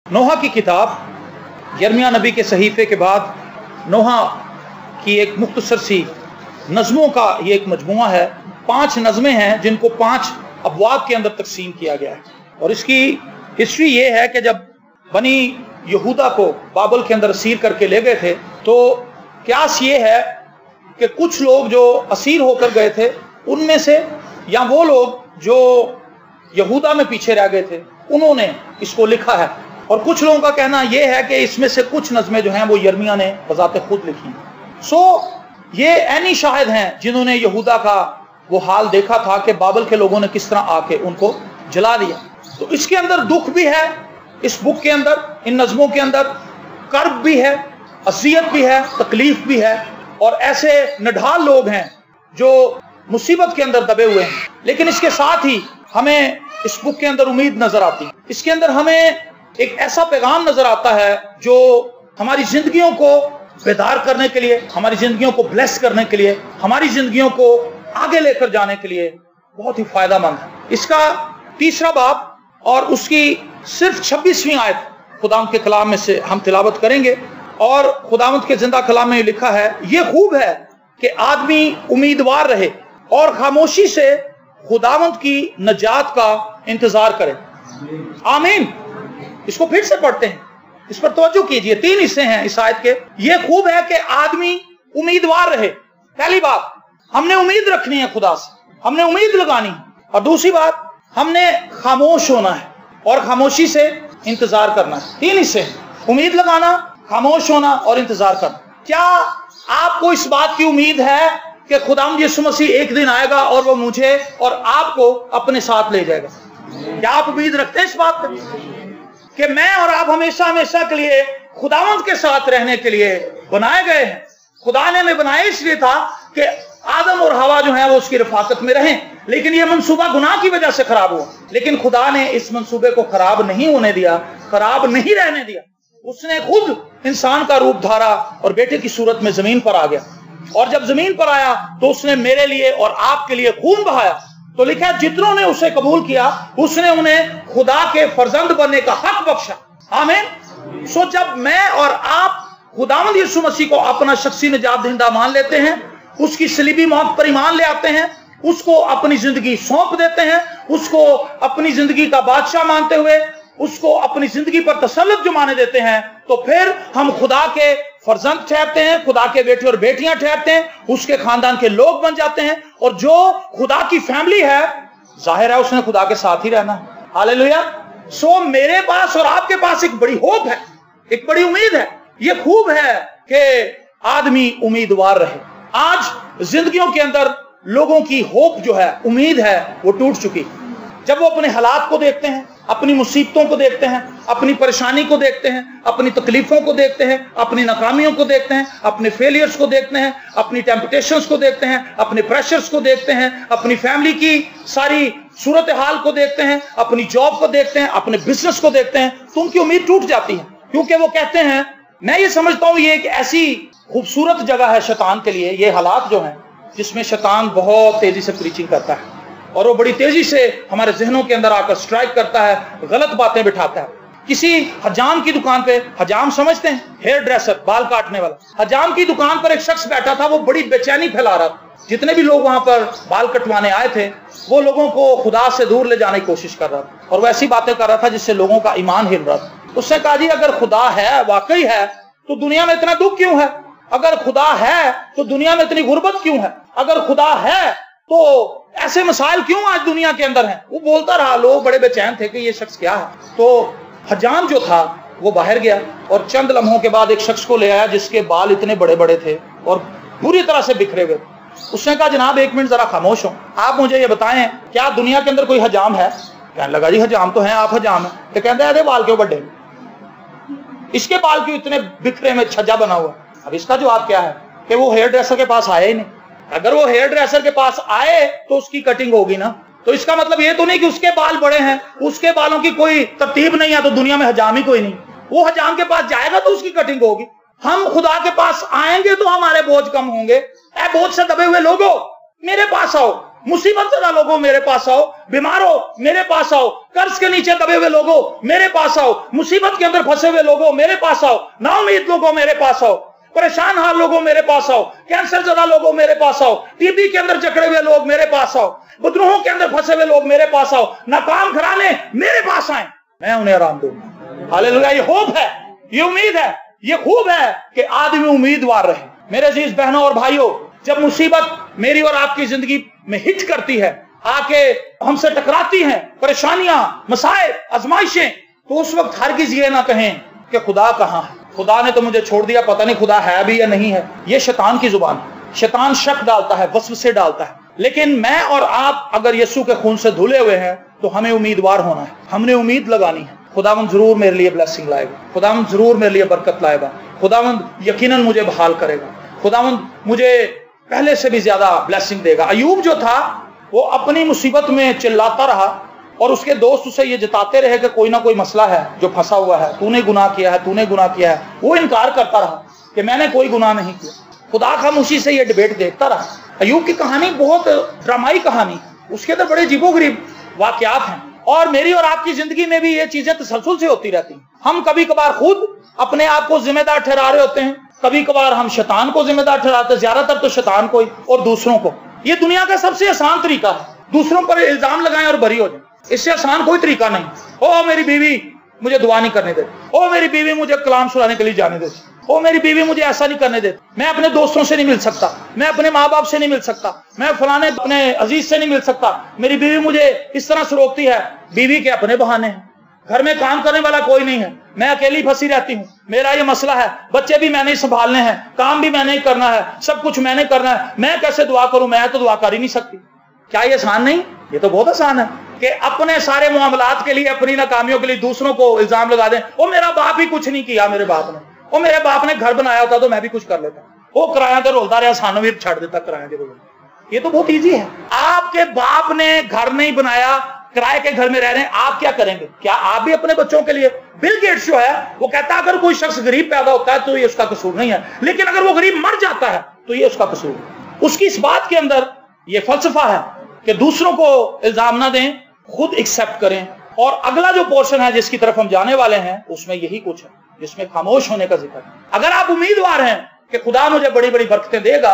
नोहा की किताब यर्मिया नबी के सहीफे के बाद नोहा की एक मुख्तसर सी नज़मों का ये एक मजमुआ है। 5 नज़में हैं जिनको 5 अबवाब के अंदर तकसीम किया गया है। और इसकी हिस्ट्री ये है कि जब बनी यहूदा को बाबल के अंदर असीर करके ले गए थे, तो क्यास ये है कि कुछ लोग जो असीर होकर गए थे उनमें से, या वो लोग जो यहूदा में पीछे रह गए थे, उन्होंने इसको लिखा है। और कुछ लोगों का कहना यह है कि इसमें से कुछ नज़में जो हैं वो यर्मिया ने बज़ाते खुद लिखी। ये ऐनी शाहिद हैं जिन्होंने यहूदा का वो हाल देखा था कि बाबल के लोगों ने किस तरह आके उनको जला दिया। तो इसके अंदर दुख भी है, इस बुक के अंदर, इन नज़मों के अंदर कर्ब भी है, अज़ियत भी है, तकलीफ भी है, और ऐसे निढाल लोग हैं जो मुसीबत के अंदर दबे हुए हैं। लेकिन इसके साथ ही हमें इस बुक के अंदर उम्मीद नजर आती है। इसके अंदर हमें एक ऐसा पैगाम नजर आता है जो हमारी जिंदगियों को बेदार करने के लिए, हमारी जिंदगियों को ब्लेस करने के लिए, हमारी जिंदगियों को आगे लेकर जाने के लिए बहुत ही फायदेमंद है। इसका 3रा बाब और उसकी सिर्फ 26वीं आयत खुदावंद के कलाम में से हम तिलावत करेंगे। और खुदावंद के जिंदा कलाम में लिखा है, ये खूब है कि आदमी उम्मीदवार रहे और खामोशी से खुदावंद की नजात का इंतजार करे। आमीन। इसको फिर से पढ़ते हैं, इस पर तवज्जो कीजिए। 3 हिस्से हैं इस आयत के। ये खूब है कि आदमी उम्मीदवार रहे। पहली बात, हमने उम्मीद रखनी है खुदा से, हमने उम्मीद लगानी है। और दूसरी बात, हमने खामोश होना है और खामोशी से इंतजार करना है। 3 हिस्से हैं, उम्मीद लगाना, खामोश होना और इंतजार करना। क्या आपको इस बात की उम्मीद है कि खुदावंद यीशु मसीह एक दिन आएगा और वो मुझे और आपको अपने साथ ले जाएगा? क्या आप उम्मीद रखते हैं इस बात पर कि मैं और आप हमेशा हमेशा के लिए खुदावंद के साथ रहने के लिए बनाए गए हैं? खुदा ने हमें बनाया इसलिए था कि आदम और हवा जो है वो उसकी रफाकत में रहें। लेकिन ये मंसूबा गुनाह की वजह से खराब हुआ। लेकिन खुदा ने इस मंसूबे को खराब नहीं होने दिया, खराब नहीं रहने दिया। उसने खुद इंसान का रूप धारा और बेटे की सूरत में जमीन पर आ गया। और जब जमीन पर आया तो उसने मेरे लिए और आपके लिए खून बहाया। तो लिखा है, जितनों ने उसे कबूल किया उसने उन्हें खुदा के फर्जंद बनने का हक बख्शा। आमीन। जब मैं और आप खुदावंद यीशु मसीह को अपना शख्सी निजात दहिंदा मान लेते हैं, उसकी सलीबी मौत पर ईमान ले आते हैं, उसको अपनी जिंदगी सौंप देते हैं, उसको अपनी जिंदगी का बादशाह मानते हुए उसको अपनी जिंदगी पर तसल्लुत जमाने देते हैं, तो फिर हम खुदा के फर्जंद ठहरते हैं, खुदा के बेटे और बेटियां ठहरते हैं, उसके खानदान के लोग बन जाते हैं। और जो खुदा की फैमिली है, जाहिर है उसने खुदा के साथ ही रहना है। हालेलुया। मेरे पास और आपके पास एक बड़ी होप है, एक बड़ी उम्मीद है। ये खूब है कि आदमी उम्मीदवार रहे। आज जिंदगियों के अंदर लोगों की होप जो है, उम्मीद है, वो टूट चुकी। जब वो अपने हालात को देखते हैं, अपनी मुसीबतों को देखते हैं, अपनी परेशानी को देखते हैं, अपनी तकलीफों को देखते हैं, अपनी नाकामियों को देखते हैं, अपने फेलियर्स को देखते हैं, अपनी टेम्पटेशंस को देखते हैं, अपने प्रेशर्स को देखते हैं, अपनी फैमिली की सारी सूरत हाल को देखते हैं, अपनी जॉब को देखते हैं, अपने बिजनेस को देखते हैं, तो उनकी उम्मीद टूट जाती है। क्योंकि वो कहते हैं, मैं ये समझता हूं ये एक ऐसी खूबसूरत जगह है शैतान के लिए, ये हालात जो हैं जिसमें शैतान बहुत तेजी से प्रीचिंग करता है और वो बड़ी तेजी से हमारे जहनों के अंदर आकर स्ट्राइक करता है, गलत बातें बिठाता है। किसी हजाम की दुकान पे, हजाम समझते हैं, हेयर ड्रेसर, बाल काटने वाला, हजाम की दुकान पर एक शख्स बैठा था, वो बड़ी बेचैनी फैला रहा था। जितने भी लोग वहां पर बाल कटवाने आए थे, वो लोगों को खुदा से दूर ले जाने की कोशिश कर रहा था और वो ऐसी बातें कर रहा था जिससे लोगों का ईमान हिल रहा था। उसने कहा, जी अगर खुदा है, वाकई है, तो दुनिया में इतना दुख क्यों है? अगर खुदा है तो दुनिया में इतनी गुर्बत क्यों है? अगर खुदा है तो ऐसे मसाइल क्यों आज दुनिया के अंदर हैं? वो बोलता रहा, लोग बड़े बेचैन थे कि ये शख्स क्या है। तो हजाम जो था वो बाहर गया और चंद लम्हों के बाद एक शख्स को ले आया जिसके बाल इतने बड़े बड़े थे और पूरी तरह से बिखरे हुए। उसने कहा, जनाब 1 मिनट जरा खामोश हो, आप मुझे ये बताएं, क्या दुनिया के अंदर कोई हजाम है? कहने लगा, जी हजाम तो है, आप हजाम है। तो कहते हैं, अरे बाल क्यों बड़े, इसके बाल क्यों इतने बिखरे में छज्जा बना हुआ? अब इसका जवाब क्या है कि वो हेयर ड्रेसर के पास आया ही नहीं। अगर वो हेयर ड्रेसर के पास आए तो उसकी कटिंग होगी ना। तो इसका मतलब ये तो नहीं कि उसके बाल बड़े हैं, उसके बालों की कोई तरतीब नहीं है तो दुनिया में हजाम ही कोई नहीं। वो हजाम के पास जाएगा तो उसकी कटिंग होगी। हम खुदा के पास आएंगे तो हमारे बोझ कम होंगे। ऐ बोझ से दबे हुए लोगों, मेरे पास आओ, मुसीबत ज़दा लोगों मेरे पास आओ, बीमार हो मेरे पास आओ, कर्ज के नीचे दबे हुए लोगों मेरे पास आओ, मुसीबत के अंदर फंसे हुए लोगों मेरे पास आओ, नाउमीद लोगों मेरे पास आओ, परेशान हाल लोगों मेरे पास आओ, कैंसर ज़दा लोगों मेरे पास आओ, टीबी के अंदर जकड़े हुए लोग मेरे पास आओ, बदरूहों के अंदर फंसे हुए लोग मेरे पास आओ, नाकाम घराने मेरे पास आए, मैं उन्हें आराम दूंगा। हालेलुया। ये होप है, ये उम्मीद है, ये खूब है कि आदमी उम्मीदवार रहे। मेरे अजीज बहनों और भाइयों, जब मुसीबत मेरी और आपकी जिंदगी में हिट करती है, आके हमसे टकराती हैं, परेशानियां, मसाइल, आजमाइशें, तो उस वक्त हरगिज़ ये ना कहें कि खुदा कहाँ है, खुदा ने तो मुझे छोड़ दिया, पता नहीं खुदा है भी या नहीं है। ये शैतान की जुबान है। शैतान शक डालता है, वसवसे डालता है। लेकिन मैं और आप अगर यीशु के खून से धुले हुए हैं तो हमें उम्मीदवार होना है, हमने उम्मीद लगानी है। खुदावंद जरूर मेरे लिए ब्लेसिंग लाएगा, खुदावंद जरूर मेरे लिए बरकत लाएगा, खुदावंद यकीनन मुझे बहाल करेगा, खुदावंद मुझे पहले से भी ज्यादा ब्लेसिंग देगा। अयूब जो था वो अपनी मुसीबत में चिल्लाता रहा और उसके दोस्त उसे ये जताते रहे कि कोई ना कोई मसला है जो फंसा हुआ है, तूने गुनाह किया है, तूने गुनाह किया है। वो इनकार करता रहा कि मैंने कोई गुनाह नहीं किया। खुदा खामोशी से ये डिबेट देखता रहा। अयूब की कहानी बहुत ड्रामाई कहानी, उसके अंदर बड़े अजीबोगरीब वाकयात हैं और मेरी और आपकी जिंदगी में भी ये चीजें तसलसल से होती रहती हैं। हम कभी कभार खुद अपने आप को जिम्मेदार ठहरा रहे होते हैं, कभी कभार हम शैतान को जिम्मेदार ठहराते हैं, ज्यादातर तो शैतान को ही और दूसरों को। ये दुनिया का सबसे आसान तरीका है, दूसरों पर इल्जाम लगाएं और बरी हो जाए। इससे आसान कोई तरीका नहीं। ओ मेरी बीवी मुझे दुआ नहीं करने देती, ओ मेरी बीवी मुझे कलाम सुनाने के लिए जाने देती, ओ मेरी बीवी मुझे ऐसा नहीं करने देती, मैं अपने दोस्तों से नहीं मिल सकता, मैं अपने माँ बाप से नहीं मिल सकता, मैं फलाने अपने अजीज से नहीं मिल सकता, मेरी बीवी मुझे इस तरह से रोकती है। बीवी के अपने बहाने हैं, घर में काम करने वाला कोई नहीं है, मैं अकेली फंसी रहती हूँ, मेरा ये मसला है, बच्चे भी मैंने ही संभालने हैं, काम भी मैंने ही करना है, सब कुछ मैंने करना है, मैं कैसे दुआ करूं, मैं तो दुआ कर ही नहीं सकती। क्या ये आसान नहीं? ये तो बहुत आसान है कि अपने सारे मामलात के लिए, अपनी नाकामियों के लिए दूसरों को इल्जाम लगा दें। ओ मेरा बाप ही कुछ नहीं किया, मेरे बाप ने, ओ मेरे बाप ने घर बनाया होता तो मैं भी कुछ कर लेता, वो किराया तो रोलता रहा, सानों भी छाड़ देता किराया के रोल। ये तो बहुत ईजी है। आपके बाप ने घर नहीं बनाया, किराए के घर में रह रहे हैं, आप क्या करेंगे? क्या आप भी अपने बच्चों के लिए? बिल गेट्स जो है वो कहता है अगर कोई शख्स गरीब पैदा होता है तो ये उसका कसूर नहीं है, लेकिन अगर वो गरीब मर जाता है तो ये उसका कसूर है। उसकी इस बात के अंदर ये फलसफा है कि दूसरों को इल्जाम ना दें, खुद एक्सेप्ट करें। और अगला जो पोर्शन है जिसकी तरफ हम जाने वाले हैं उसमें यही कुछ है, जिसमें खामोश होने का जिक्र है। अगर आप उम्मीदवार हैं कि खुदा मुझे बड़ी बड़ी बरकतें देगा,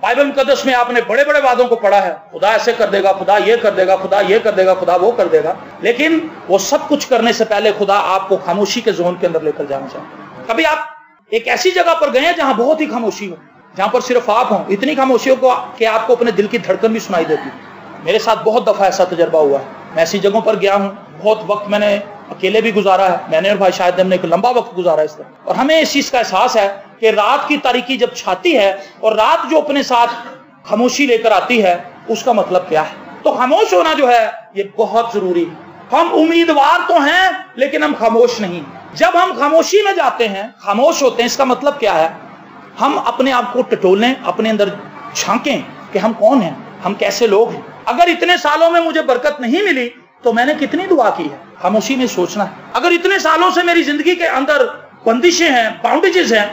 बाइबल मुकद्दस में आपने बड़े बड़े वादों को पढ़ा है, खुदा ऐसे कर देगा, खुदा ये कर देगा, खुदा ये कर देगा, खुदा वो कर देगा, लेकिन वो सब कुछ करने से पहले खुदा आपको खामोशी के जोन के अंदर लेकर जाना चाहता है। कभी आप एक ऐसी जगह पर गए जहां बहुत ही खामोशी हो, जहां पर सिर्फ आप हो, इतनी खामोशी हो कि आपको अपने दिल की धड़कन भी सुनाई देती है। मेरे साथ बहुत दफा ऐसा तजर्बा हुआ है। मैं ऐसी जगहों पर गया हूँ, बहुत वक्त मैंने अकेले भी गुजारा है, मैंने और भाई शायद हमने एक लंबा वक्त गुजारा है इस तरह। और हमें इस चीज का एहसास है कि रात की तारीकी जब छाती है और रात जो अपने साथ खामोशी लेकर आती है, उसका मतलब क्या है? तो खामोश होना जो है ये बहुत जरूरी है। हम उम्मीदवार तो हैं लेकिन हम खामोश नहीं। जब हम खामोशी में जाते हैं, खामोश होते हैं, इसका मतलब क्या है? हम अपने आप को टटोलें, अपने अंदर झांकें कि हम कौन हैं, हम कैसे लोग हैं। अगर इतने सालों में मुझे बरकत नहीं मिली तो मैंने कितनी दुआ की है, खामोशी में सोचना है। अगर इतने सालों से मेरी जिंदगी के अंदर बंदिशें हैं, बाउंडेजेस हैं,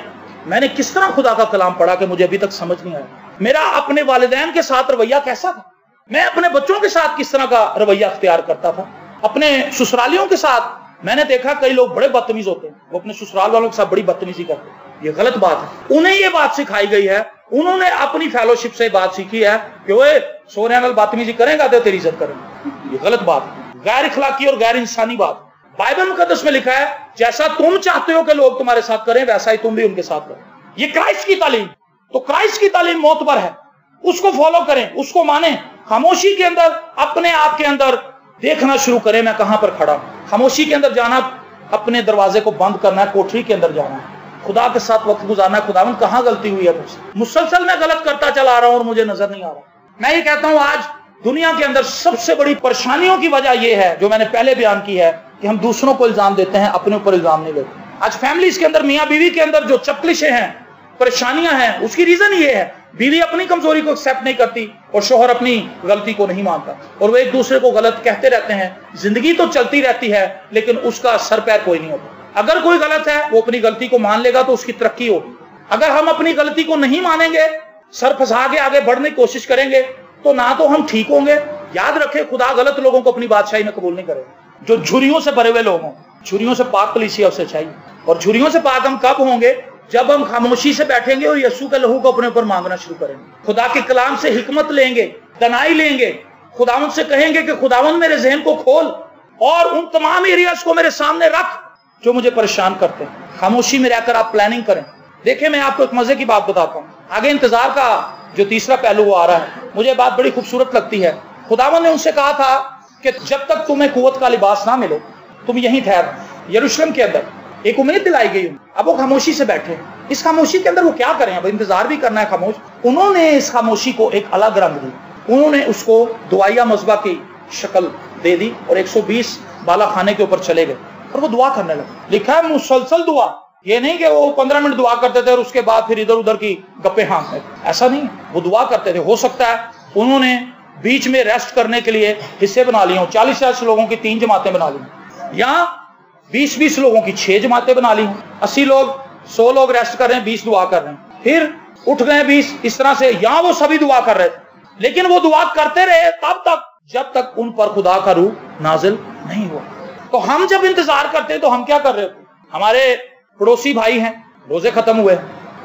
मैंने किस तरह खुदा का कलाम पढ़ा कि मुझे अभी तक समझ नहीं आया। मेरा अपने वालिदैन के साथ रवैया कैसा था, मैं अपने बच्चों के साथ किस तरह का रवैया अख्तियार करता था, अपने ससुरालियों के साथ। मैंने देखा कई लोग बड़े बदतमीज होते हैं, वो अपने ससुराल वालों के साथ बड़ी बदतमीजी करते हैं। ये गलत बात है। उन्हें ये बात सिखाई गई है, उन्होंने अपनी फेलोशिप से बात सीखी है कि ओए सोने वाल बदतमीजी करेगा तो तेरी इज्जत करेंगे। ये गलत बात है, गैर इखलाकी और गैर इंसानी बात। बाइबल मुकद्दस में लिखा है जैसा तुम चाहते हो कि लोग तुम्हारे साथ करें वैसा ही तुम भी उनके साथ करो। ये क्राइस्ट की तालीम, तो क्राइस्ट की तालीम मोतबर है, उसको फॉलो करें, उसको माने। खामोशी के अंदर अपने आप के अंदर देखना शुरू करें मैं कहां पर खड़ा हूं। खामोशी के अंदर जाना, अपने दरवाजे को बंद करना है, कोठरी के अंदर जाना है, खुदा के साथ वक्त गुजारना है। खुदावन कहां गलती हुई है मुझसे, मुसलसल मैं गलत करता चला आ रहा हूं और मुझे नजर नहीं आ रहा। मैं ये कहता हूं आज दुनिया के अंदर सबसे बड़ी परेशानियों की वजह यह है, जो मैंने पहले बयान की है, कि हम दूसरों को इल्जाम देते हैं, अपने ऊपर इल्जाम नहीं लेते। आज फैमिलीज के अंदर, मियां बीवी के अंदर जो चपलिशें हैं, परेशानियां हैं, उसकी रीजन ये है बीवी अपनी कमजोरी को एक्सेप्ट नहीं करती और शोहर अपनी गलती को नहीं मानता, और वो एक दूसरे को गलत कहते रहते हैं। जिंदगी तो चलती रहती है लेकिन उसका सर पैर कोई नहीं होता। अगर कोई गलत है वो अपनी गलती को मान लेगा तो उसकी तरक्की होगी। अगर हम अपनी गलती को नहीं मानेंगे, सर फंसा के आगे बढ़ने की कोशिश करेंगे, तो ना तो हम ठीक होंगे। याद रखें, खुदा गलत लोगों को अपनी बादशाही में कबूल नहीं करेगा। जो झुर्रियों से भरे हुए लोग हों, झुर्रियों से पाक कलीसिया उसे चाहिए। और झुर्रियों से पाक हम कब होंगे? जब हम खामोशी से बैठेंगे और यीशु के लहू को अपने ऊपर मांगना शुरू करेंगे, खुदा के कलाम से हिकमत लेंगे, दनाई लेंगे, खुदावंद से कहेंगे कि खुदावंद मेरे ज़हन को खोल और उन तमाम एरियाज को मेरे सामने रख जो मुझे परेशान करते हैं। खामोशी में रहकर आप प्लानिंग करें। देखिए, मैं आपको एक मजे की बात बताता हूँ। आगे इंतजार का जो तीसरा पहलू वो आ रहा है, मुझे बात बड़ी खूबसूरत लगती है। खुदावंद ने उनसे कहा था कि जब तक तुम्हें कुव्वत का लिबास ना मिले तुम यहीं ठहर। यरूशलेम के अंदर एक उम्मीद दिलाई गई। अब वो खामोशी से बैठे। इस खामोशी के अंदर वो क्या करें? अब इंतजार भी करना है खामोश। उन्होंने इस खामोशी को एक अलग रंग दी। उन्होंने उसको दुआया मज़बा की शक्ल दे दी और 120 बाला खाने के ऊपर चले गए और वो दुआ करने लगे। लिखा है मुसलसल दुआ। ये नहीं कि वो 15 मिनट दुआ करते थे और उसके बाद फिर इधर उधर की गप्पे हाँकते थे, ऐसा नहीं। वो दुआ करते थे। हो सकता है उन्होंने बीच में रेस्ट करने के लिए हिस्से बना लिए हों। 40 लोगों की 3 जमातें बना ली, या 20 लोगों की 6 जमातें बना ली हों। 80 लोग 100 लोग रेस्ट कर रहे हैं, 20 दुआ कर रहे हैं, फिर उठ गए 20, इस तरह से। यहां वो सभी दुआ कर रहे थे, लेकिन वो दुआ करते रहे तब तक जब तक उन पर खुदा का रूह नाजिल नहीं हुआ। तो हम जब इंतजार करते हैं तो हम क्या कर रहे थे? हमारे पड़ोसी भाई हैं, रोजे खत्म हुए,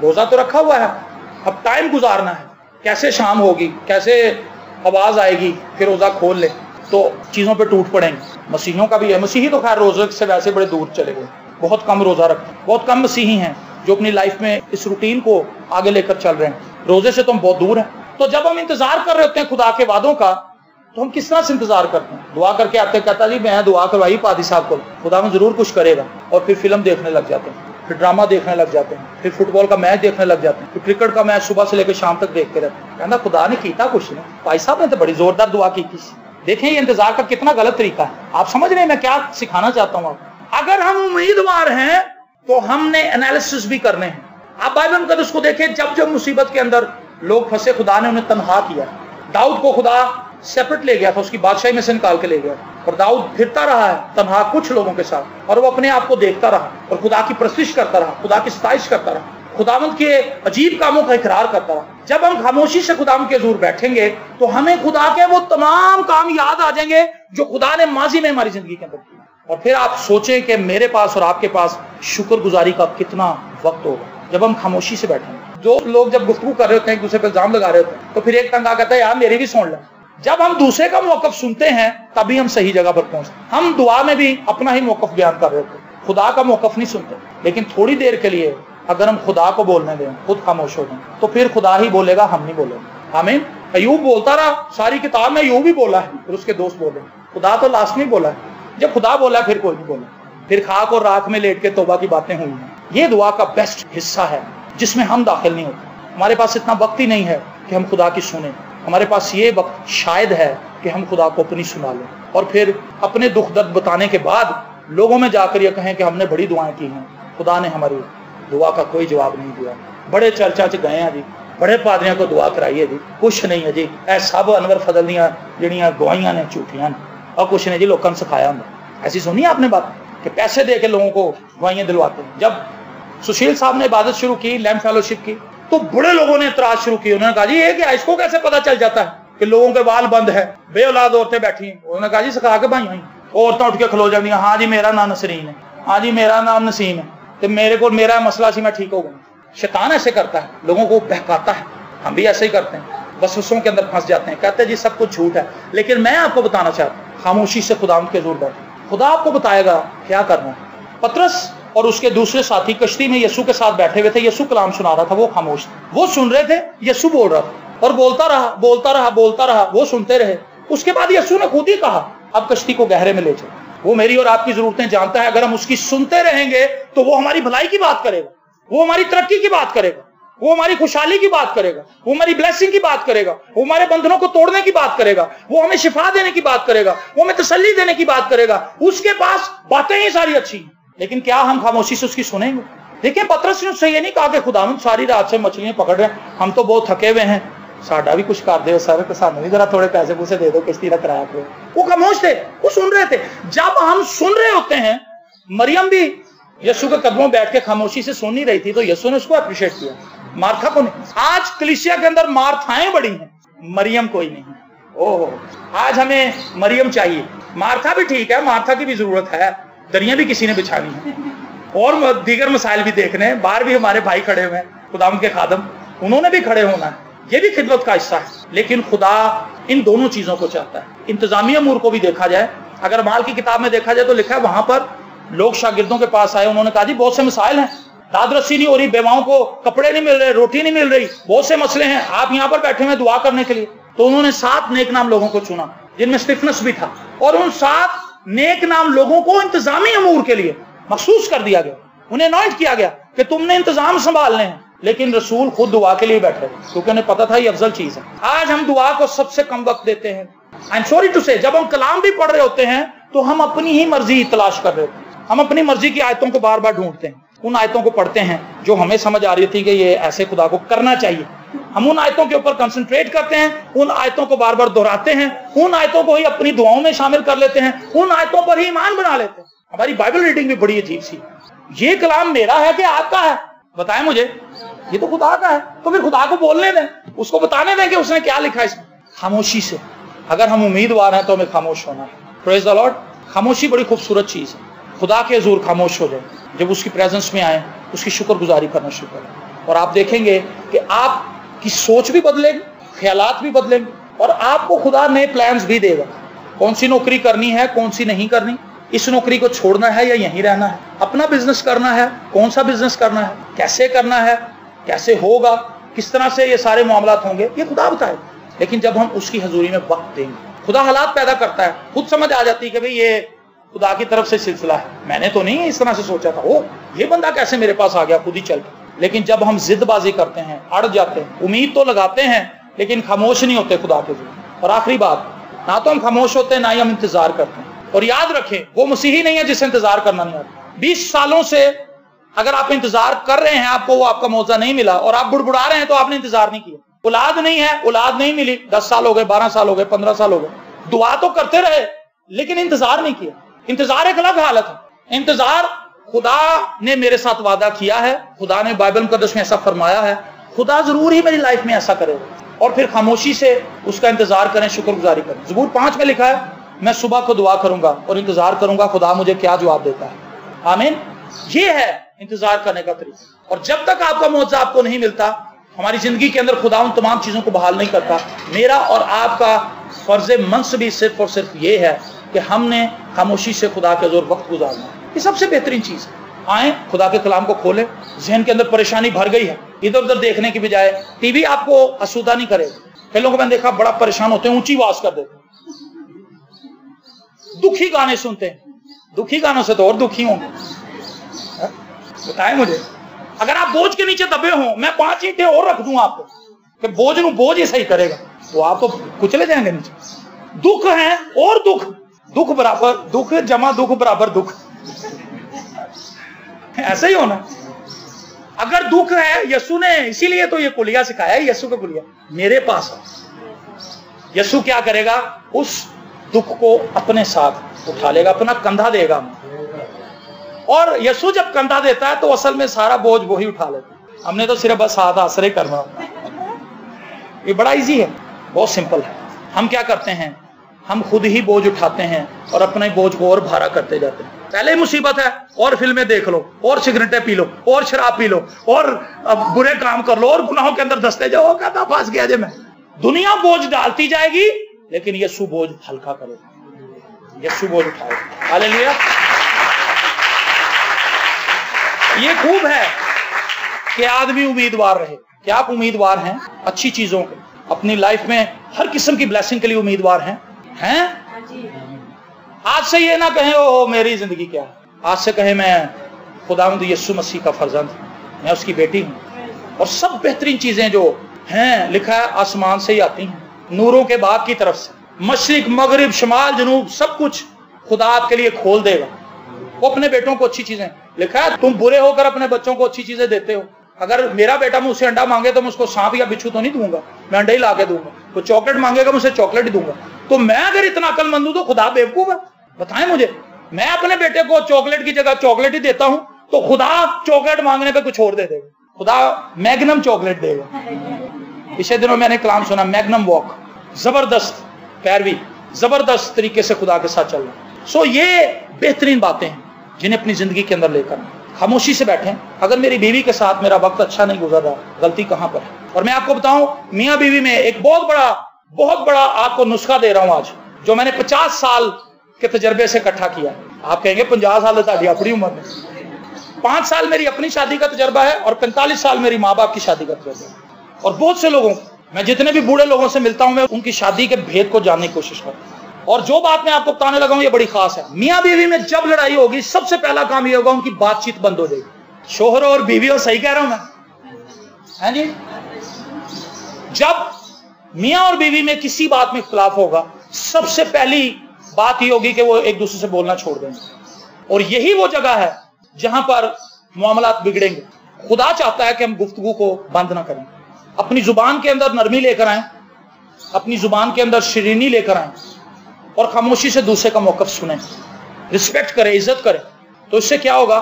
रोजा तो रखा हुआ है, अब टाइम गुजारना है, कैसे शाम होगी, कैसे आवाज आएगी, फिर रोजा खोल ले, तो चीजों पे टूट पड़ेंगे। मसीहियों का भी है। मसीही तो खैर रोजे से वैसे बड़े दूर चले गए, बहुत कम रोजा रखते हैं। बहुत कम मसीही हैं जो अपनी लाइफ में इस रूटीन को आगे लेकर चल रहे हैं। रोजे से तो हम बहुत दूर हैं। तो जब हम इंतजार कर रहे होते हैं खुदा के वादों का, तो हम किस तरह से इंतजार करते हैं? दुआ करके आते, कहता जी मैं दुआ करवाई पादी साहब को, खुदा में जरूर कुछ करेगा। और फिर फिल्म देखने लग जाते हैं, फिर ड्रामा देखने लग जाते हैं, फिर फुटबॉल का मैच देखने लग जाते हैं, फिर क्रिकेट का मैच सुबह से लेकर शाम तक देखते रहते हैं। कहना खुदा ने कीता कुछ नहीं, भाई साहब ने तो बड़ी जोरदार दुआ की थी। देखें ये इंतजार का कितना गलत तरीका है। आप समझ रहे हैं मैं क्या सिखाना चाहता हूँ? अगर हम उम्मीदवार हैं तो हमने एनालिसिस भी करने हैं। आप बाइबल मुकद्दस को देखें, जब जब मुसीबत के अंदर लोग फंसे, खुदा ने उन्हें तनहा किया। दाऊद को खुदा सेपरेट ले गया था, उसकी बादशाही में से निकाल के ले गया, और दाऊद फिरता रहा है तनहा कुछ लोगों के साथ, और वो अपने आप को देखता रहा और खुदा की परस्तिश करता रहा, खुदा की सताइश करता रहा, खुदावंद के अजीब कामों का इकरार करता रहा। जब हम खामोशी से खुदावंद के हुजूर बैठेंगे तो हमें खुदा के वो तमाम काम याद आ जाएंगे जो खुदा ने माजी में हमारी जिंदगी के अंदर किया। और फिर आप सोचें कि मेरे पास और आपके पास शुक्रगुजारी का कितना वक्त होगा जब हम खामोशी से बैठेंगे। जो लोग जब गुफ्तगू कर रहे होते हैं, एक दूसरे पर इल्जाम लगा रहे होते हैं, तो फिर एक तंग आ कहता है यार मेरी भी सुन ले। जब हम दूसरे का मौकफ सुनते हैं तभी हम सही जगह पर पहुंचते। हम दुआ में भी अपना ही मौकफ बयान कर रहे होते, खुदा का मौकफ नहीं सुनते। लेकिन थोड़ी देर के लिए अगर हम खुदा को बोलने दें, खुद खामोश हो जाएं, तो फिर खुदा ही बोलेगा, हम नहीं बोलेंगे। आमीन। अय्यूब बोलता रहा, सारी किताब में अय्यूब ही बोला है, फिर उसके दोस्त बोले, खुदा तो लास्ट में बोला है। जब खुदा बोला फिर कोई नहीं बोला। फिर खाक और राख में लेट के तौबा की बातें हुई हैं। ये दुआ का बेस्ट हिस्सा है जिसमें हम दाखिल नहीं होते। हमारे पास इतना वक्त ही नहीं है कि हम खुदा की सुने। हमारे पास ये वक्त शायद है कि हम खुदा को अपनी सुना लें और फिर अपने दुख दर्द बताने के बाद लोगों में जाकर ये कहें कि हमने बड़ी दुआएं की हैं, खुदा ने हमारी दुआ का कोई जवाब नहीं दिया। बड़े चर्चा च गए हैं जी, बड़े पादरियों को दुआ कराई है जी, कुछ नहीं है जी। ऐ सब अनवर फजल दियां जड़ियां गवाहियां ने झूठियां और कुछ नहीं जी, लोगों ने सिखाया होंगे। ऐसी सुनी आपने बात कि पैसे दे के लोगों को गवाहियां दिलवाते हैं। जब सुशील साहब ने इबादत शुरू की लैम्प फेलोशिप की, तो बड़े लोगों ने इतराज शुरू की। उन्होंने कहा जी ये क्या, इसको कैसे पता चल जाता है कि लोगों के बाल बंद है, बेऔलाद औरतें बैठी हैं। उन्होंने कहा जी सिखा के भाई औरतें उठ के खलो जाती, हाँ जी मेरा नाम नसरीन है, हाँ जी मेरा नाम नसीम है, तो मेरे को मेरा मसला सी मैं ठीक हो गया। शैतान ऐसे करता है, लोगों को बहकाता है। हम भी ऐसे ही करते हैं, वसवसों के अंदर फंस जाते हैं, कहते हैं जी सब कुछ झूठ है। लेकिन मैं आपको बताना चाहता हूँ, खामोशी से खुदावंद के हुजूर बैठे, खुदा आपको बताएगा क्या करना है। पतरस और उसके दूसरे साथी कश्ती में यीशु के साथ बैठे हुए थे। यीशु कलाम सुना रहा था, वो खामोश थे। वो सुन रहे थे, यीशु बोल रहा था और बोलता रहा बोलता रहा बोलता रहा, वो सुनते रहे। उसके बाद यीशु ने खुद ही कहा अब कश्ती को गहरे में ले चलो। वो मेरी और आपकी जरूरतें जानता है। अगर हम उसकी सुनते रहेंगे तो वो हमारी भलाई की बात करेगा, वो हमारी तरक्की की बात करेगा, वो हमारी खुशहाली की बात करेगा, वो हमारी ब्लेसिंग की बात करेगा, वो हमारे बंधनों को तोड़ने की बात करेगा, वो हमें शिफा देने की बात करेगा, वो हमें तसल्ली देने की बात करेगा। उसके पास बातें ही सारी अच्छी हैं, लेकिन क्या हम खामोशी से उसकी सुनेंगे? देखिए पतरस ने उससे ये नहीं कहा कि खुदावंद सारी रात से मछलियां पकड़ रहे हैं, हम तो बहुत थके हुए हैं, साडा भी कुछ कर दो सर, सानू भी जरा थोड़े पैसे पूसे दे दो किश्ती का किराया पे। वो खामोश थे, वो सुन रहे थे। जब हम सुन रहे होते हैं, मरियम भी यीशु के कदमों बैठ के खामोशी से सुन नहीं रही थी, तो यीशु ने उसको अप्रिशिएट किया, मार्था को नहीं। आज कलीसिया के अंदर मार्थाएं बड़ी हैं, मरियम कोई नहीं। ओह, आज हमें मरियम चाहिए। मार्था भी ठीक है, मार्था की भी जरूरत है, दरियां भी किसी ने बिछानी है, और दीगर मसाइल भी देखने। बाहर भी हमारे भाई खड़े हुए हैं, खुदाम के खादम, उन्होंने भी खड़े होना है, ये भी खिदमत का हिस्सा है। लेकिन खुदा इन दोनों चीजों को चाहता है। इंतजामी अमूर को भी देखा जाए, अगर माल की किताब में देखा जाए तो लिखा है वहां पर लोग शागिर्दों के पास आए, उन्होंने कहा जी बहुत से मसाइल हैं, दाद रस्सी नहीं हो रही, बेवाओं को कपड़े नहीं मिल रहे, रोटी नहीं मिल रही, बहुत से मसले हैं, आप यहाँ पर बैठे हुए दुआ करने के लिए। तो उन्होंने 7 नेक नाम लोगों को चुना, जिनमें स्टिफनस भी था, और उन 7 नेक नाम लोगों को इंतजामी अमूर के लिए मखसूस कर दिया गया, उन्हें अनॉइंट किया गया कि तुमने इंतजाम संभालने हैं। लेकिन रसूल खुद दुआ के लिए बैठे, क्योंकि उन्हें पता था ये अफजल चीज है। आज हम दुआ को सबसे कम वक्त देते हैं। आई एम सॉरी टू से, जब हम कलाम भी पढ़ रहे होते हैं तो हम अपनी ही मर्जी तलाश कर रहे होते हैं, हम अपनी मर्जी की आयतों को बार बार ढूंढते हैं, उन आयतों को पढ़ते हैं जो हमें समझ आ रही थी कि ये ऐसे खुदा को करना चाहिए, हम उन आयतों के ऊपर कंसंट्रेट करते हैं, उन आयतों को बार बार दोहराते हैं, उन आयतों को ही अपनी दुआओं में शामिल कर लेते हैं, उन आयतों पर ही ईमान बना लेते हैं। हमारी बाइबल रीडिंग भी बड़ी अजीब सी, ये कलाम मेरा है कि आपका है, बताएं मुझे, ये तो खुदा का है, तो फिर खुदा को बोलने दें, उसको बताने दें कि उसने क्या लिखा है इसमें। खामोशी से, अगर हम उम्मीदवार हैं तो हमें खामोश होना है। Praise the Lord. खामोशी बड़ी खूबसूरत चीज है। खुदा के हुजूर खामोश हो जाए, जब उसकी प्रेजेंस में आए, उसकी शुक्रगुजारी करना शुरू करें, और आप देखेंगे कि आपकी सोच भी बदलेगी, ख्यालात भी बदलेंगे, और आपको खुदा नए प्लान्स भी देगा। कौन सी नौकरी करनी है, कौन सी नहीं करनी, इस नौकरी को छोड़ना है या यहीं रहना है, अपना बिजनेस करना है, कौन सा बिजनेस करना है, कैसे करना है, कैसे होगा, किस तरह से ये सारे मामलात होंगे, ये खुदा बताए। लेकिन जब हम उसकी हजूरी में वक्त देंगे, खुदा हालात पैदा करता है, खुद समझ आ जाती है कि भाई ये खुदा की तरफ से सिलसिला है, मैंने तो नहीं इस तरह से सोचा था, ओ ये बंदा कैसे मेरे पास आ गया, खुद ही चल गया। लेकिन जब हम जिदबाजी करते हैं, अड़ जाते हैं, उम्मीद तो लगाते हैं लेकिन खामोश नहीं होते खुदा के लिए। और आखिरी बात, ना तो हम खामोश होते हैं, ना ही हम इंतजार करते हैं। और याद रखें, वो मसीही नहीं है जिसे इंतजार करना नहीं आता। 20 सालों से अगर आप इंतजार कर रहे हैं, आपको वो आपका मौका नहीं मिला, और आप बुड़बुड़ा रहे हैं, तो आपने इंतजार नहीं किया। औलाद नहीं है, औलाद नहीं मिली, 10 साल हो गए, 12 साल हो गए, 15 साल हो गए, दुआ तो करते रहे लेकिन इंतजार नहीं किया। इंतजार एक अलग हालत है। इंतजार, खुदा ने मेरे साथ वादा किया है, खुदा ने बाइबल मुकद्दस में ऐसा फरमाया है, खुदा जरूर ही मेरी लाइफ में ऐसा करेगा, और फिर खामोशी से उसका इंतजार करें, शुक्रगुजारी करें। ज़बूर 5 में लिखा है, मैं सुबह को दुआ करूंगा और इंतजार करूंगा खुदा मुझे क्या जवाब देता है। आमीन। ये है इंतजार करने का तरीका। और जब तक आपका मौका आपको नहीं मिलता, हमारी जिंदगी के अंदर खुदा उन तमाम चीजों को बहाल नहीं करता। मेरा और आपका फर्ज मंसबी सिर्फ और सिर्फ ये है कि हमने खामोशी से खुदा के जोर वक्त गुजारना, ये सबसे बेहतरीन चीज है। आए, खुदा के कलाम को खोलें। जहन के अंदर परेशानी भर गई है, इधर उधर देखने की बजाय टीवी आपको आसूदा नहीं करेगा। कई लोगों को मैंने देखा बड़ा परेशान होते हैं, ऊंची आवाज कर देते हैं, दुखी गाने सुनते हैं। दुखी गानों से तो और दुखी होंगे। बताएं मुझे, अगर आप बोझ के नीचे दबे हो, मैं 5 ईंटें और रख दूं आपको कि बोझ नू बोझ ही सही करेगा, तो आप तो कुचले जाएंगे नीचे। दुख है और दुख, दुख बराबर दुख जमा दुख बराबर दुख, ऐसा ही होना। अगर दुख है, यीशु ने इसीलिए तो ये कुलिया सिखाया है, यीशु का कुलिया, मेरे पास है। यीशु क्या करेगा, उस दुख को अपने साथ उठा लेगा, अपना कंधा देगा। और यीशु जब कंधा देता है तो असल में सारा बोझ वो ही उठा लेता है। हमने तो सिर्फ बस हाथ आसरे करना। ये बड़ा इजी है, बहुत सिंपल है। हम क्या करते हैं, हम खुद ही बोझ उठाते हैं और अपने बोझ को और भारा करते जाते हैं। पहले मुसीबत है, और फिल्में देख लो, और सिगरेटें पी लो, और शराब पी लो, और बुरे काम कर लो, और गुनाहों के अंदर धंसते जाओ। कहता फंस गया जे मैं। दुनिया बोझ डालती जाएगी, लेकिन यीशु बोझ हल्का करेगा, यीशु बोझ उठाएगा। हालेलुया। ये खूब है कि आदमी उम्मीदवार रहे। क्या आप उम्मीदवार हैं अच्छी चीजों के? अपनी लाइफ में हर किस्म की ब्लेसिंग के लिए उम्मीदवार हैं? आज से ये ना कहें ओ मेरी जिंदगी क्या है, आज से कहें मैं खुदावंद यीशु मसीह का फर्जंद, मैं उसकी बेटी हूं। और सब बेहतरीन चीजें जो हैं, लिखा है आसमान से ही आती हैं, नूरों के बाग की तरफ से। मशरिक मगरिब शमाल जनूब सब कुछ खुदा आपके लिए खोल देगा। वो अपने बेटों को अच्छी चीजें, लिखा है तुम बुरे होकर अपने बच्चों को अच्छी चीजें देते हो। अगर मेरा बेटा मुझसे अंडा मांगे तो मैं उसको सांप या बिच्छू तो नहीं दूंगा, मैं अंडा ही ला के दूंगा। तो चॉकलेट मांगेगा, मुझसे चॉकलेट ही दूंगा। तो मैं अगर इतना अक्लमंद हूं तो खुदा बेवकूफ है? बताएं मुझे। मैं अपने बेटे को चॉकलेट की जगह चॉकलेट ही देता हूं, तो खुदा चॉकलेट मांगने पे कुछ और दे देगा, खुदा मैग्नम चॉकलेट देगा। पिछले दिनों मैंने कलाम सुना, मैग्नम वॉक, जबरदस्त पैरवी, जबरदस्त तरीके से खुदा के साथ चलना। सो ये बेहतरीन बातें हैं जिन्हें अपनी जिंदगी के अंदर लेकर खामोशी से बैठें। अगर मेरी बीवी के साथ मेरा वक्त अच्छा नहीं गुजर रहा, गलती कहां पर है? और मैं आपको बताऊं, मियां बीवी में एक बहुत बड़ा आपको नुस्खा दे रहा हूं आज, जो मैंने 50 साल के तजर्बे से इकट्ठा किया। आप कहेंगे 50 साल तो अपनी उम्र में, 5 साल मेरी अपनी शादी का तजर्बा है और 45 साल मेरी माँ बाप की शादी का तजर्बा है। और बहुत से लोगों, मैं जितने भी बूढ़े लोगों से मिलता हूं, मैं उनकी शादी के भेद को जानने की कोशिश करता हूं। और जो बात मैं आपको बताने लगा हूं ये बड़ी खास है। मियां बीवी में जब लड़ाई होगी, सबसे पहला काम ये होगा, उनकी बातचीत बंद हो जाएगी। शोहर और बीवी, और सही कह रहा हूं मैं, है जी? जब मियां और बीवी में किसी बात में इख्तिलाफ होगा, सबसे पहली बात ये होगी कि वो एक दूसरे से बोलना छोड़ देंगे। और यही वो जगह है जहां पर मामलात बिगड़ेंगे। खुदा चाहता है कि हम गुफ्तगू को बंद ना करें, अपनी जुबान के अंदर नरमी लेकर आए, अपनी जुबान के अंदर शिरीनी लेकर आए और खामोशी से दूसरे का मौक़िफ़ सुने, रिस्पेक्ट करें, इज्जत करें। तो इससे क्या होगा?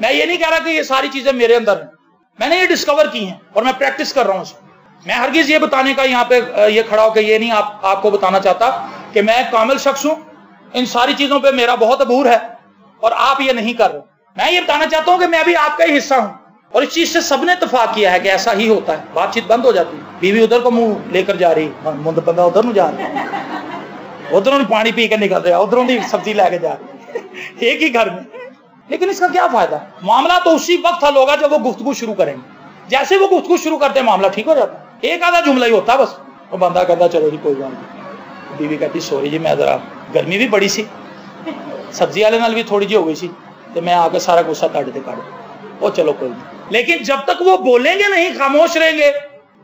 मैं ये नहीं कह रहा कि ये सारी चीजें मेरे अंदर हैं, मैंने ये डिस्कवर की हैं और मैं प्रैक्टिस कर रहा हूं इसको। मैं हरगिज ये बताने का यहाँ पे ये खड़ा होकर ये नहीं आपको बताना चाहता कि मैं कामिल शख्स हूं, इन सारी चीजों पे मेरा बहुत अबूर है और आप ये नहीं कर रहे। मैं ये बताना चाहता हूं कि मैं भी आपका ही हिस्सा हूं और इस चीज से सबने इत्तेफाक किया है कि ऐसा ही होता है। बातचीत बंद हो जाती है, बीवी उधर को मुंह लेकर जा रही, बंदा उधर ਨੂੰ ਜਾ रहा, उधरों पानी पी के निकल रहा, उधरों की सब्जी लेके जा रही, एक ही घर में। लेकिन इसका क्या फायदा? मामला तो उसी वक्त हल होगा जब वो गुफ्तगू शुरू करेंगे। जैसे वो गुफ्तगू शुरू करते हैं, मामला ठीक हो जाता है। एक आधा जुमला ही होता है बस, वो बंदा कहता चलो जी कोई बात नहीं, बीवी कहती सॉरी जी, मैं जरा गर्मी भी बड़ी सी, सब्जी वाले नाल भी थोड़ी जी हो गई सी, तो मैं आके सारा गुस्सा काट दे काट, वो चलो कोई नहीं। लेकिन जब तक वो बोलेंगे नहीं, खामोश रहेंगे,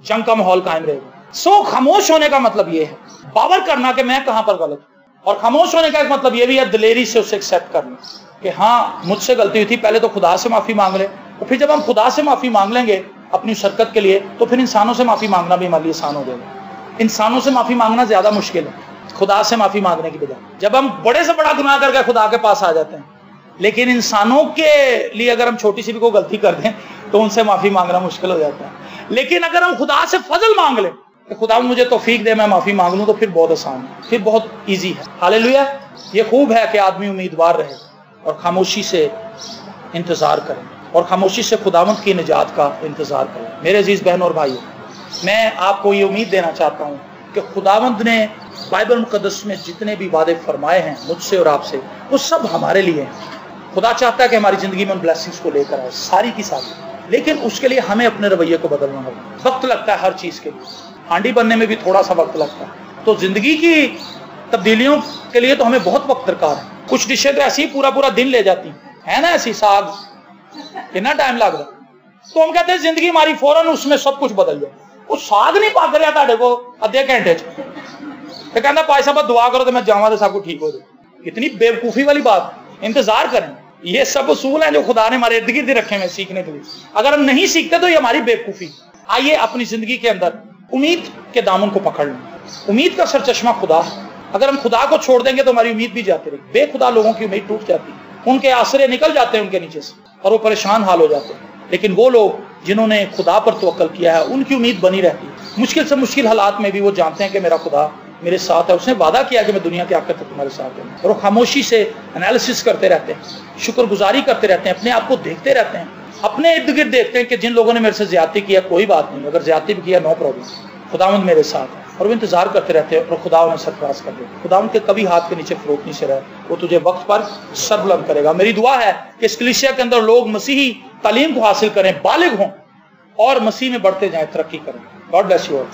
जंग का माहौल कायम रहेगा। सो खामोश होने का मतलब ये है बावर करना कि मैं कहां पर गलत हूं। और खामोश होने का एक मतलब ये भी है दिलेरी से उसे एक्सेप्ट करना कि हाँ मुझसे गलती हुई थी। पहले तो खुदा से माफी मांग ले, और फिर जब हम खुदा से माफी मांग लेंगे अपनी शरकत के लिए, तो फिर इंसानों से माफी मांगना भी हमारे लिए आसान हो जाएगा। इंसानों से माफी मांगना ज्यादा मुश्किल है खुदा से माफी मांगने की बजाय। जब हम बड़े से बड़ा गुनाह करके खुदा के पास आ जाते हैं, लेकिन इंसानों के लिए अगर हम छोटी सी भी कोई गलती कर दें तो उनसे माफी मांगना मुश्किल हो जाता है। लेकिन अगर हम खुदा से फजल मांग लें कि खुदा मुझे तौफीक दे मैं माफी मांग लूं, तो फिर बहुत आसान है, फिर बहुत ईजी है। हालेलुया। ये खूब है कि आदमी उम्मीदवार रहे और खामोशी से इंतजार करें और खामोशी से खुदावंद की निजात का इंतजार करें। मेरे अजीज बहन और भाइयों, मैं आपको ये उम्मीद देना चाहता हूं कि खुदावंद ने बाइबल मुकद्दस में जितने भी वादे फरमाए हैं मुझसे और आपसे, वो सब हमारे लिए हैं। खुदा चाहता है कि हमारी जिंदगी में ब्लेसिंग्स को लेकर आए, सारी की सारी, लेकिन उसके लिए हमें अपने रवैये को बदलना होगा। वक्त लगता है हर चीज के लिए, हांडी बनने में भी थोड़ा सा वक्त लगता है। तो जिंदगी की तब्दीलियों के लिए तो हमें बहुत वक्त दरकार है। कुछ डिशें तो ऐसी ही पूरा दिन ले जाती है ना, ऐसी साग कितना टाइम लगता, तो हम कहते हैं जिंदगी हमारी फौरन उसमें सब कुछ बदल जाए। वो साग नहीं पक रहा ताड़े को अद्धे घंटे तो कहना भाई साहब दुआ करो तो मैं जावा तो सब कुछ ठीक हो जाए। कितनी बेवकूफी वाली बात। इंतजार करें, ये सब उसूल हैं जो खुदा ने हमारे इर्द गिर्द रखे हैं सीखने के लिए। अगर हम नहीं सीखते तो ये हमारी बेवकूफी। आइए अपनी जिंदगी के अंदर उम्मीद के दामन को पकड़ लें। उम्मीद का सरचश्मा खुदा है। अगर हम खुदा को छोड़ देंगे तो हमारी उम्मीद भी जाती रहेगी। बेखुदा लोगों की उम्मीद टूट जाती है, उनके आसरे निकल जाते हैं उनके नीचे से और वो परेशान हाल हो जाते हैं। लेकिन वो लोग जिन्होंने खुदा पर तवक्कल किया है, उनकी उम्मीद बनी रहती है। मुश्किल से मुश्किल हालात में भी वो जानते हैं कि मेरा खुदा मेरे साथ है, उसने वादा किया कि मैं दुनिया के आखिर तक तुम्हारे साथ हूं। और वो खामोशी से एनालिसिस करते रहते हैं, शुक्रगुजारी करते रहते हैं, अपने आप को देखते रहते हैं, अपने इर्द गिर्द देखते हैं कि जिन लोगों ने मेरे से ज्यादती किया कोई बात नहीं, अगर ज्यादती भी किया नो प्रॉब्लम, खुदावंद मेरे साथ है। और वो इंतजार करते रहते हैं और खुदा उन्हें सरफराज कर देते। खुदावंद के कभी हाथ के नीचे फरोख नहीं से रहे, वो तुझे वक्त पर सर बुलंद करेगा। मेरी दुआ है कि इस कलीसिया के अंदर लोग मसीही तालीम को हासिल करें, बालिग हों और मसीह में बढ़ते जाएं, तरक्की करें। God bless you all.